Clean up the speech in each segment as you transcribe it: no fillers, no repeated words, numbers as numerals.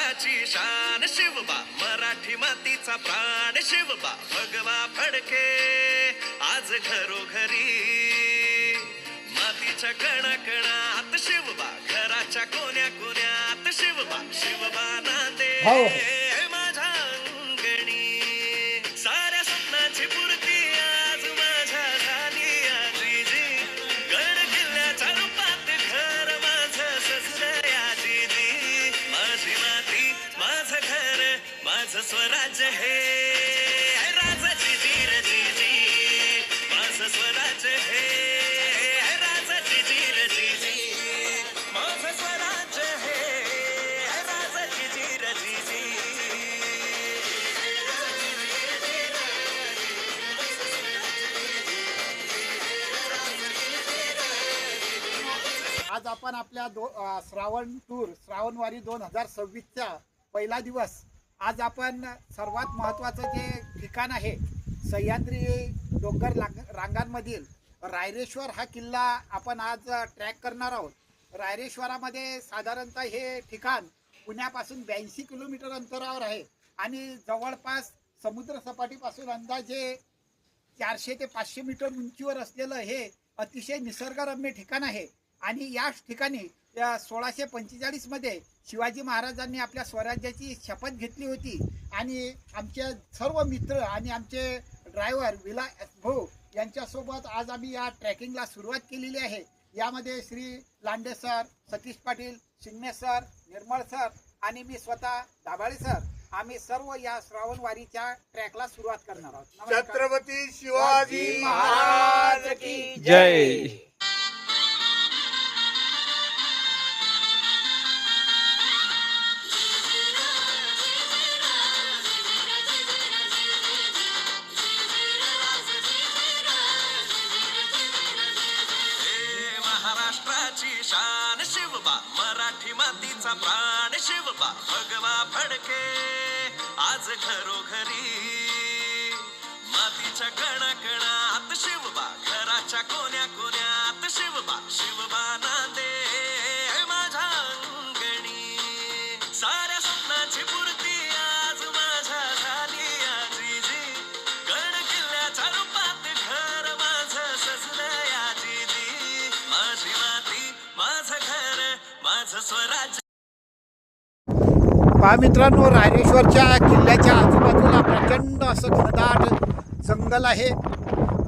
महाराष्ट्राची शान शिवबा, मराठी मातीचा प्राण शिवबा, भगवा फडके आज घरोघरी, मातीच्या कणाकणात शिवबा, घराच्या कोण्या कोण्यात शिवबा, शिवबा नांदे माझ्या अंगणी, साऱ्या स्वप्नाची पूर्ती आज माझ्या झाली आजीजी, गड किल्ल्याच्या रूपात घर माझं सजलं आजीजी, माझी माती माझं घर माझं स्वराज्य हे राजाची जीर जीजी, माझं स्वराज्य हे राजाची जीर जीजी, माझं स्वराज्य हे राजाची जीर जीजी. आज आपण आपल्या श्रावण टूर श्रावणवारी 2026चा पहिला दिवस. आज आपण सर्वात महत्त्वाचं जे ठिकाण आहे सह्याद्री डोंगर रांगांमधील रायरेश्वर हा किल्ला आपण आज ट्रॅक करणार आहोत. रायरेश्वरामध्ये साधारणतः हे ठिकाण पुण्यापासून 82 किलोमीटर अंतरावर आहे आणि जवळपास समुद्र सपाटीपासून अंदाजे 400 ते 500 मीटर उंचीवर असलेलं हे अतिशय निसर्गरम्य ठिकाण आहे. आणि या ठिकाणी 1645 मध्ये शिवाजी महाराजांनी आपल्या स्वराज्याची शपथ घेतली होती आणि आमचे सर्व मित्र आणि आमचे ड्रायव्हर विलास भाऊ यांच्यासोबत आज आम्ही या ट्रेकिंगला सुरुवात केलेली आहे. यामध्ये श्री लांडे सर, सतीश पाटील, शिंगणे सर, निर्मळ सर आणि मी स्वतः दाभाळे सर, आम्ही सर्व या श्रावणवारीच्या ट्रॅकला सुरुवात करणार आहोत. छत्रपती शिवाजी महाराज की जय. महाराष्ट्राची शान शिवबा, मराठी मातीचा प्राण शिवबा, भगवा फडके आज घरोघरी, मातीच्या कणाकणात शिवबा, घराच्या कोण्या कोण्यात शिवबा, शिवबा नांदे माझ्या अंगणी, साऱ्या स्वप्नाची पूर्ती आज माझ्या झाली आजीजी, गड किल्ल्याच्या रूपात घर माझं सजलं आजीजी, माझी माती माझं घर माझं स्वराज्य. पहा मित्रांनो, रायरेश्वरच्या किल्ल्याच्या आजूबाजूला प्रचंड असं घनदाट जंगल आहे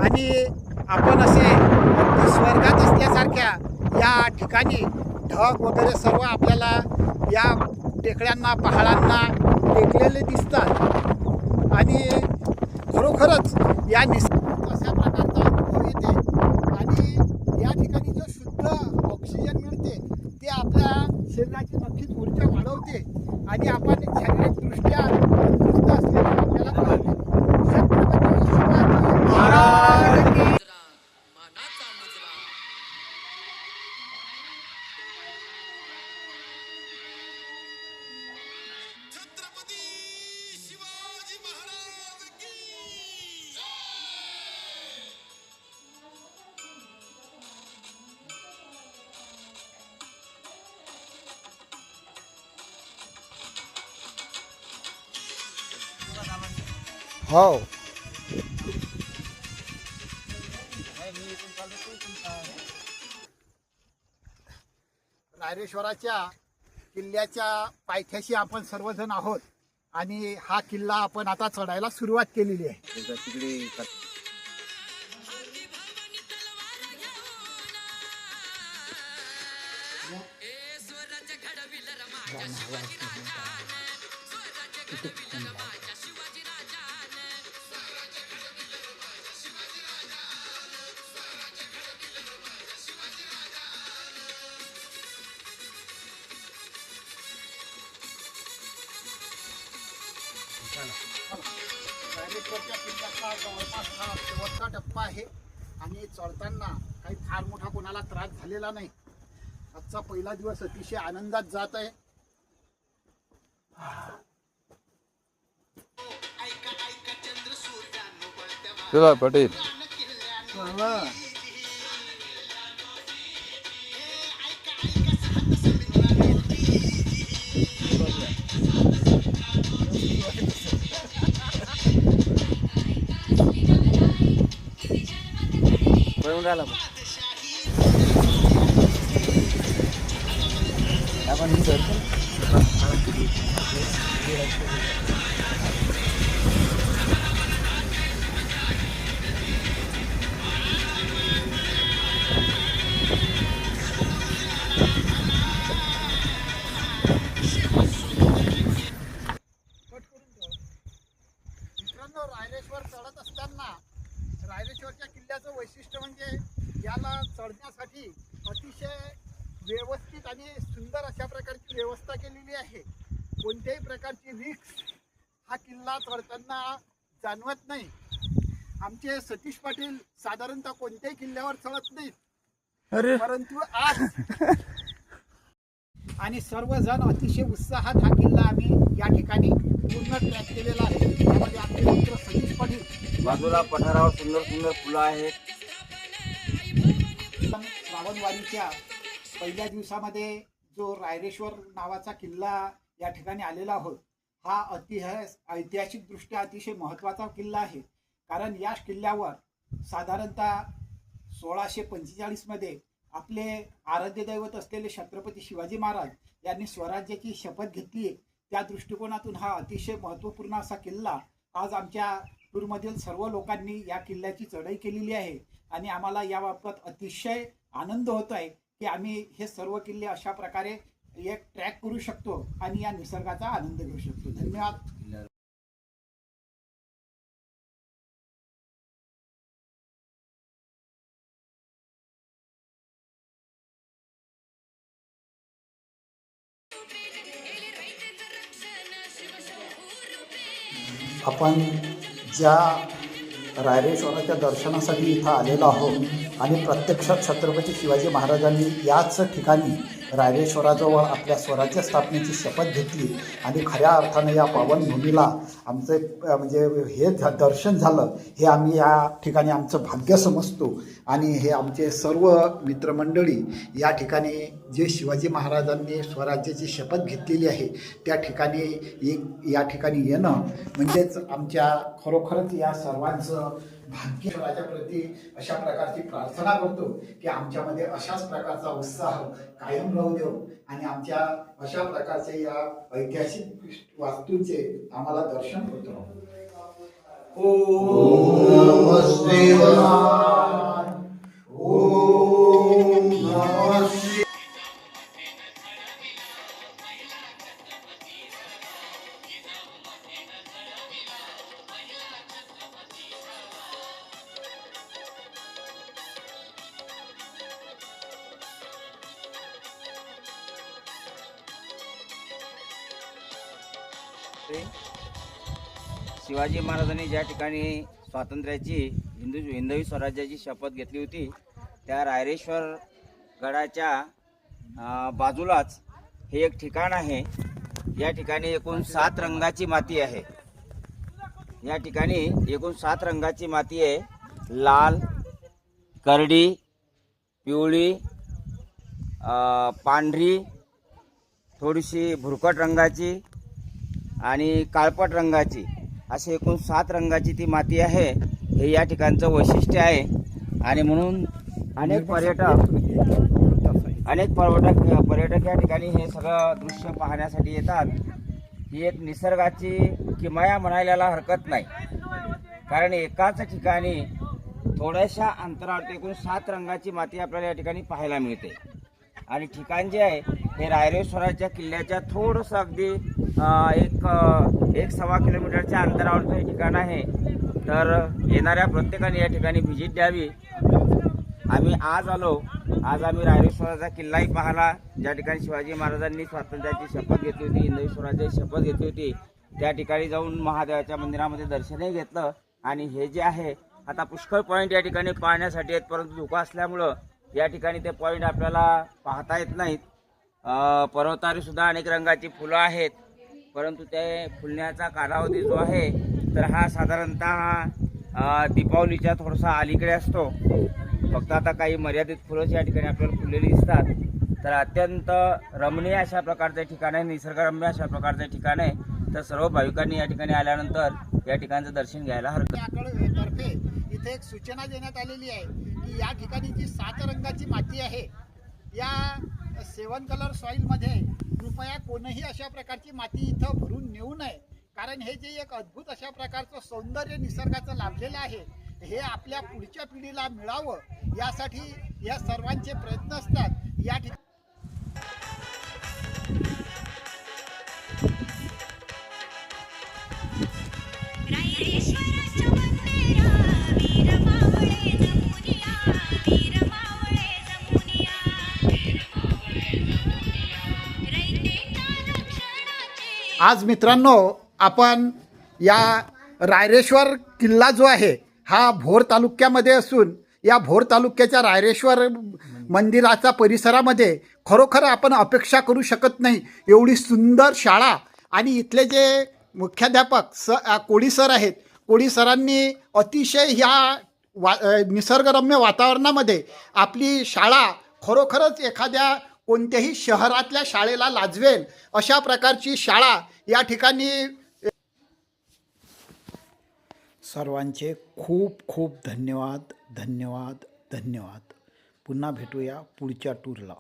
आणि आपण असे अगदी स्वर्गात असल्यासारख्या या ठिकाणी ढग वगैरे सर्व आपल्याला या टेकड्यांना पहाडांना टेकलेले दिसतात आणि खरोखरच या निसर्गात अशा प्रकारचा अनुभव येते आणि या ठिकाणी जो शुद्ध ऑक्सिजन मिळते ते आपल्या शरीराची नक्कीच ऊर्जा वाढवते आणि आपण शारीरिकदृष्ट्या तंदुरुस्त असलेले आपल्याला कळते. छत्रपती शिवाजी महाराज की हो. रायरेश्वराच्या किल्ल्याच्या पायथ्याशी आपण सर्वजण आहोत आणि हा किल्ला आपण आता चढायला सुरुवात केलेली आहे. रायरेश्वरच्या किल्ल्याचा जवळपास हा शेवटचा टप्पा आहे आणि चढताना काही फार मोठा कोणाला त्रास झालेला नाही. आजचा पहिला दिवस अतिशय आनंदात जात आहे. चला पाटील. येऊन राहिला मग. मित्रांनो, रायरेश्वर चढत असताना रायरेश्वरच्या किल्ल्याचं वैशिष्ट्य म्हणजे याला चढण्यासाठी अतिशय व्यवस्थित आणि सुंदर अशा प्रकारची व्यवस्था केलेली आहे. कोणत्याही प्रकारची रिस्क हा किल्ला चढताना जाणवत नाही. आमचे सतीश पाटील साधारणतः कोणत्याही किल्ल्यावर चढत नाहीत, परंतु आज आणि सर्वजण अतिशय उत्साहात हा किल्ला आम्ही या ठिकाणी पूर्ण ट्रॅक केलेला आहे. त्यामध्ये आमचे मित्र सतीश पाटील, बाजूला पठारावर सुंदर सुंदर फुलं आहेत. श्रावणवारीच्या पहिल्या दिवसामध्ये जो रायरेश्वर नावाचा किल्ला या ठिकाणी आलेला आहोत, हा ऐतिहासिक दृष्ट्या अतिशय महत्त्वाचा किल्ला आहे. कारण या किल्ल्यावर साधारणतः 1645 मध्ये आपले आराध्य दैवत असलेले छत्रपती शिवाजी महाराज यांनी स्वराज्याची शपथ घेतली. त्या दृष्टिकोनातून हा अतिशय महत्त्वपूर्ण असा किल्ला आज आमच्या टूरमधील सर्व लोकांनी या किल्ल्याची चढाई केलेली आहे आणि आम्हाला याबाबत अतिशय आनंद होत आहे की आम्ही हे सर्व किल्ले अशा प्रकारे एक ट्रॅक करू शकतो आणि या निसर्गाचा आनंद घेऊ शकतो. धन्यवाद. आपण ज्या रायरेश्वराच्या दर्शनासाठी इथं आलेलो आहोत आणि प्रत्यक्षात छत्रपती शिवाजी महाराजांनी याच ठिकाणी रायरेश्वराजवळ आपल्या स्वराज्य स्थापनेची शपथ घेतली आणि खऱ्या अर्थानं या पावनभूमीला आमचे म्हणजे हे दर्शन झालं, हे आम्ही या ठिकाणी आमचं भाग्य समजतो. आणि हे आमचे सर्व मित्रमंडळी या ठिकाणी जे शिवाजी महाराजांनी स्वराज्याची शपथ घेतलेली आहे त्या ठिकाणी या ठिकाणी येणं म्हणजेच आमच्या खरोखरच या सर्वांचं भाग्यराजा प्रती अशा प्रकारची प्रार्थना करतो की आमच्यामध्ये अशाच प्रकारचा उत्साह कायम राहू देव आणि आमच्या अशा प्रकारचे या ऐतिहासिक वास्तूंचे आम्हाला दर्शन होत राहू. शिवाजी महाराजांनी ज्या ठिकाणी स्वातंत्र्याची हिंदवी स्वराज्याची शपथ घेतली होती त्या रायरेश्वर गडाच्या बाजूलाच हे एक ठिकाण आहे. या ठिकाणी एकूण 7 रंगाची माती आहे. या ठिकाणी एकूण 7 रंगाची माती आहे. लाल, करडी, पिवळी, पांढरी, थोडीशी भुरकट रंगाची आणि काळपट रंगाची असे एकूण 7 रंगाची ती माती आहे. हे या ठिकाणचं वैशिष्ट्य आहे आणि म्हणून अनेक पर्यटक या ठिकाणी हे सगळं दृश्य पाहण्यासाठी येतात. ही एक निसर्गाची किमया म्हणायला हरकत नाही. कारण एकाच ठिकाणी थोड्याशा अंतरावर एकूण 7 रंगाची माती आपल्याला या ठिकाणी पाहायला मिळते. आणि ठिकाण जे आहे हे रायरेश्वराच्या किल्ल्याच्या थोडंसं अगदी 1-1.25 किलोमीटरच्या अंतरावरचं हे ठिकाण आहे. तर येणाऱ्या प्रत्येकाने या ठिकाणी व्हिजिट द्यावी. आम्ही आज आम्ही रायरेश्वराचा किल्लाही पाहिला, ज्या ठिकाणी शिवाजी महाराजांनी स्वातंत्र्याची शपथ घेतली होती, हिंदवी स्वराज्याची शपथ घेतली होती. त्या ठिकाणी जाऊन महादेवाच्या मंदिरामध्ये दर्शनही घेतलं. आणि हे जे आहे आता पुष्कळ पॉईंट या ठिकाणी पाहण्यासाठी आहेत, परंतु धोका असल्यामुळं या ठिकाणी ते पॉईंट आपल्याला पाहता येत नाहीत. पर्वतावरही सुद्धा अनेक रंगाची फुलं आहेत, परंतु ते फुलण्याचा कालावधी जो आहे तर हा साधारणतः दीपावलीच्या थोडासा अलीकडे असतो. फक्त आता काही मर्यादित फुलंच या ठिकाणी आपल्याला फुललेली दिसतात. तर अत्यंत रमणीय अशा प्रकारचे ठिकाण आहे, निसर्गरम्य अशा प्रकारचे ठिकाण आहे. तर सर्व भाविकांनी या ठिकाणी आल्यानंतर या ठिकाणचं दर्शन घ्यायला हरकत तर्फे इथे एक सूचना देण्यात आलेली आहे की या ठिकाणी जी 7 रंगाची माती आहे या 7 कलर सॉईलमध्ये कृपया कोणीही अशा प्रकारची माती इथं भरून नेऊ नये. कारण हे जे एक अद्भुत अशा प्रकारचं सौंदर्य निसर्गाचं लाभलेलं आहे हे आपल्या पुढच्या पिढीला मिळावं यासाठी या सर्वांचे प्रयत्न असतात. या ठिकाणी आज मित्रांनो आपण या रायरेश्वर किल्ला जो आहे हा भोर तालुक्यामध्ये असून या भोर तालुक्याच्या रायरेश्वर मंदिराच्या परिसरामध्ये खरोखर आपण अपेक्षा करू शकत नाही एवढी सुंदर शाळा आणि इथले जे मुख्याध्यापक कोळी सर आहेत. कोळी सरांनी अतिशय ह्या निसर्गरम्य वातावरणामध्ये आपली शाळा खरोखरच एखाद्या कोणत्याही शहरातल्या शाळेला लाजवेल अशा प्रकारची शाळा या ठिकाणी. सर्वांचे खूप खूप धन्यवाद. पुन्हा भेटूया पुढच्या टूरला.